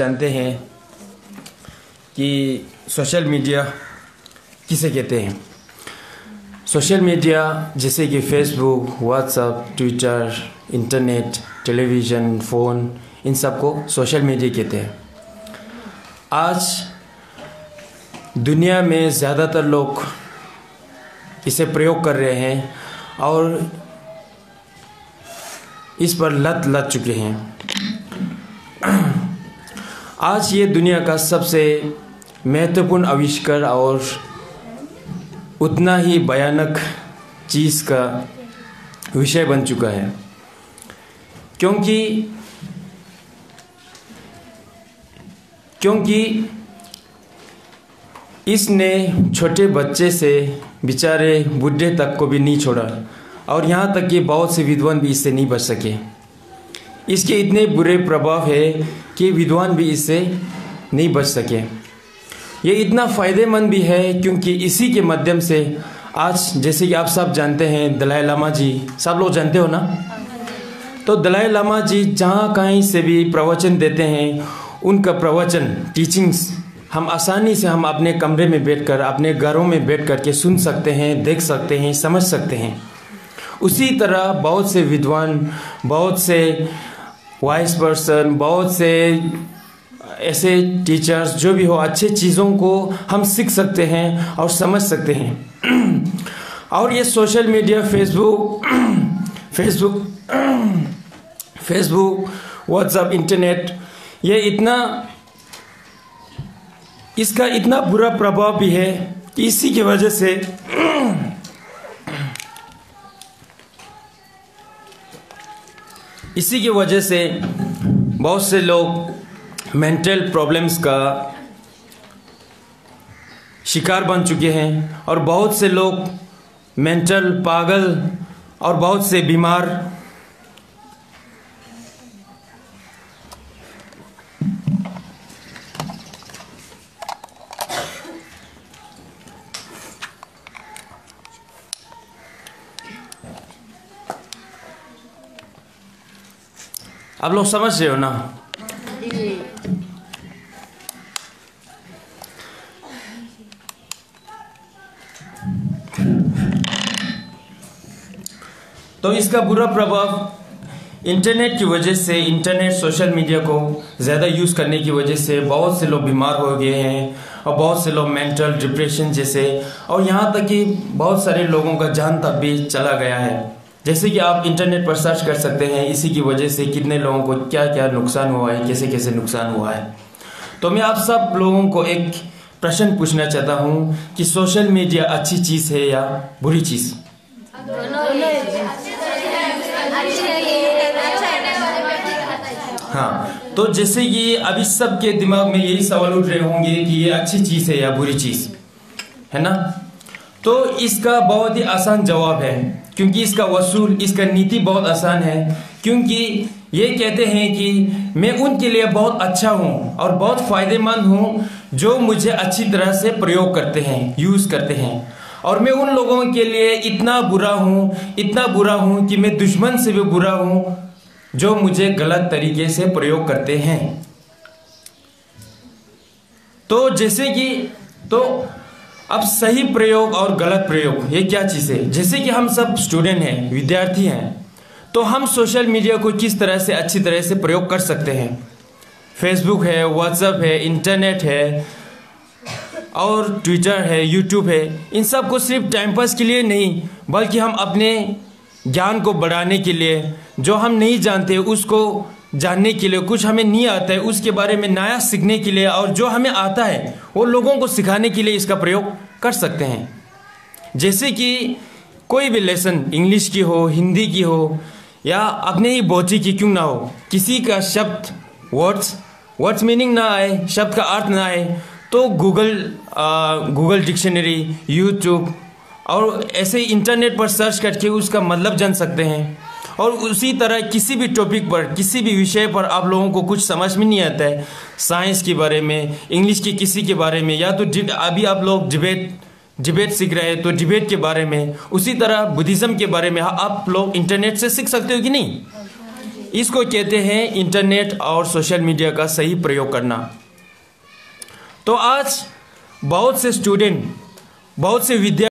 जानते हैं कि सोशल मीडिया किसे कहते हैं। सोशल मीडिया जैसे कि Facebook, WhatsApp, Twitter, internet, television, phone, इन सबको सोशल मीडिया कहते हैं। आज दुनिया में ज़्यादातर लोग इसे प्रयोग कर रहे हैं और इस पर लत लग चुके हैं। आज ये दुनिया का सबसे महत्वपूर्ण आविष्कार और उतना ही भयानक चीज़ का विषय बन चुका है, क्योंकि इसने छोटे बच्चे से बेचारे बूढ़े तक को भी नहीं छोड़ा और यहाँ तक कि बहुत से विद्वान भी इससे नहीं बच सके। इसके इतने बुरे प्रभाव है कि विद्वान भी इससे नहीं बच सके। ये इतना फ़ायदेमंद भी है क्योंकि इसी के माध्यम से आज जैसे कि आप सब जानते हैं दलाई लामा जी, सब लोग जानते हो ना। तो दलाई लामा जी जहाँ कहीं से भी प्रवचन देते हैं, उनका प्रवचन टीचिंग्स हम आसानी से हम अपने कमरे में बैठकर, अपने घरों में बैठ कर के सुन सकते हैं, देख सकते हैं, समझ सकते हैं। उसी तरह बहुत से विद्वान, बहुत से वाइस पर्सन, बहुत से ऐसे टीचर्स जो भी हो, अच्छे चीज़ों को हम सीख सकते हैं और समझ सकते हैं। और ये social media Facebook, WhatsApp, internet, ये इसका इतना बुरा प्रभाव भी है कि इसी की वजह से बहुत से लोग मेंटल प्रॉब्लम्स का शिकार बन चुके हैं और बहुत से लोग मेंटल पागल और बहुत से बीमार। आप लोग समझ रहे हो ना। तो इसका बुरा प्रभाव इंटरनेट की वजह से, इंटरनेट सोशल मीडिया को ज़्यादा यूज़ करने की वजह से बहुत से लोग बीमार हो गए हैं और बहुत से लोग मेंटल डिप्रेशन जैसे, और यहाँ तक कि बहुत सारे लोगों का जान तक भी चला गया है। जैसे कि आप इंटरनेट पर सर्च कर सकते हैं इसी की वजह से कितने लोगों को क्या क्या नुकसान हुआ है, कैसे कैसे नुकसान हुआ है। तो मैं आप सब लोगों को एक प्रश्न पूछना चाहता हूँ कि सोशल मीडिया अच्छी चीज़ है या बुरी चीज़? हाँ, तो जैसे कि अभी सबके दिमाग में यही सवाल उठ रहे होंगे कि ये अच्छी चीज़ है या बुरी चीज़ है ना। तो इसका बहुत ही आसान जवाब है, क्योंकि इसका नीति बहुत आसान है। क्योंकि ये कहते हैं कि मैं उनके लिए बहुत अच्छा हूँ और बहुत फ़ायदेमंद हूँ जो मुझे अच्छी तरह से प्रयोग करते हैं, यूज़ करते हैं, और मैं उन लोगों के लिए इतना बुरा हूँ कि मैं दुश्मन से भी बुरा हूँ जो मुझे गलत तरीके से प्रयोग करते हैं। तो जैसे कि अब सही प्रयोग और गलत प्रयोग ये क्या चीज़ है। जैसे कि हम सब स्टूडेंट हैं, विद्यार्थी हैं, तो हम सोशल मीडिया को किस तरह से अच्छी तरह से प्रयोग कर सकते हैं। फेसबुक है, व्हाट्सएप है, इंटरनेट है और ट्विटर है, यूट्यूब है। इन सब को सिर्फ टाइम पास के लिए नहीं, बल्कि हम अपने ज्ञान को बढ़ाने के लिए, जो हम नहीं जानते उसको जानने के लिए, कुछ हमें नहीं आता है उसके बारे में नया सीखने के लिए, और जो हमें आता है वो लोगों को सिखाने के लिए इसका प्रयोग कर सकते हैं। जैसे कि कोई भी लेसन, इंग्लिश की हो, हिंदी की हो, या अपने ही बोची की क्यों ना हो, किसी का शब्द वर्ड्स मीनिंग ना आए, शब्द का अर्थ ना आए, तो गूगल डिक्शनरी, यूट्यूब और ऐसे इंटरनेट पर सर्च करके उसका मतलब जान सकते हैं। और उसी तरह किसी भी टॉपिक पर, किसी भी विषय पर आप लोगों को कुछ समझ में नहीं आता है, साइंस के बारे में, इंग्लिश की किसी के बारे में, या तो अभी आप लोग डिबेट सीख रहे हैं तो डिबेट के बारे में, उसी तरह बुद्धिज़्म के बारे में आप लोग इंटरनेट से सीख सकते हो कि नहीं। इसको कहते हैं इंटरनेट और सोशल मीडिया का सही प्रयोग करना। तो आज बहुत से स्टूडेंट, बहुत से विद्यार्थी